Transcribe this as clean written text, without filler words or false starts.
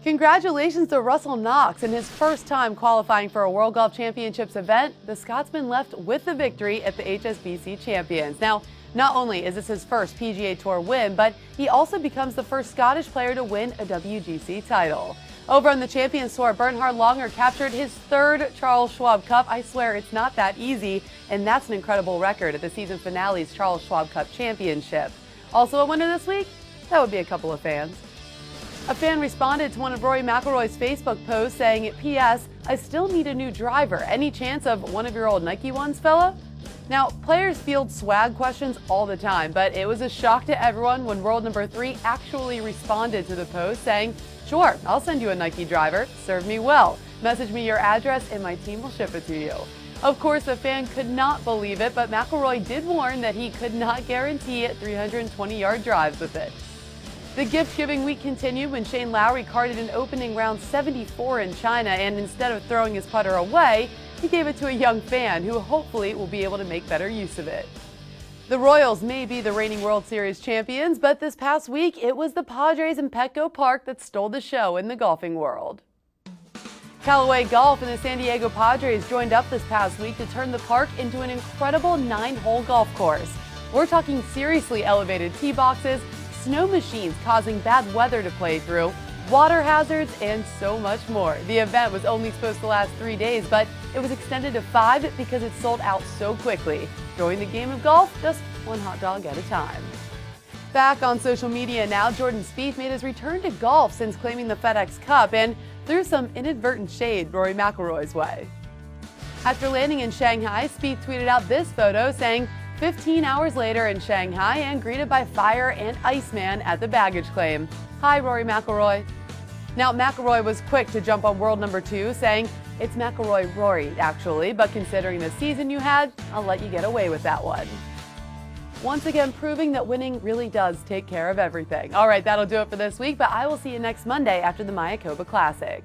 Congratulations to Russell Knox. In his first time qualifying for a World Golf Championships event, the Scotsman left with the victory at the HSBC Champions. Now, not only is this his first PGA Tour win, but he also becomes the first Scottish player to win a WGC title. Over on the Champions Tour, Bernhard Langer captured his third Charles Schwab Cup. I swear it's not that easy, and that's an incredible record at the season finale's Charles Schwab Cup Championship. Also a winner this week? That would be a couple of fans. A fan responded to one of Rory McIlroy's Facebook posts saying, "P.S. I still need a new driver. Any chance of one of your old Nike ones, fella?" Now, players field swag questions all the time, but it was a shock to everyone when world number 3 actually responded to the post saying, "Sure, I'll send you a Nike driver. Serve me well. Message me your address and my team will ship it to you." Of course, the fan could not believe it, but McIlroy did warn that he could not guarantee 320-yard drives with it. The gift-giving week continued when Shane Lowry carded an opening round 74 in China, and instead of throwing his putter away, he gave it to a young fan who hopefully will be able to make better use of it. The Royals may be the reigning World Series champions, but this past week it was the Padres in Petco Park that stole the show in the golfing world. Callaway Golf and the San Diego Padres joined up this past week to turn the park into an incredible 9-hole golf course. We're talking seriously elevated tee boxes, snow machines causing bad weather to play through, water hazards, and so much more. The event was only supposed to last 3 days, but it was extended to 5 because it sold out so quickly. Join the game of golf just one hot dog at a time. Back on social media now, Jordan Spieth made his return to golf since claiming the FedEx Cup and threw some inadvertent shade Rory McIlroy's way. After landing in Shanghai, Spieth tweeted out this photo saying, 15 hours later in Shanghai and greeted by fire and Iceman at the baggage claim. Hi, Rory McIlroy. Now, McIlroy was quick to jump on world number 2, saying, "It's McIlroy Rory, actually, but considering the season you had, I'll let you get away with that one." Once again, proving that winning really does take care of everything. All right, that'll do it for this week, but I will see you next Monday after the Mayakoba Classic.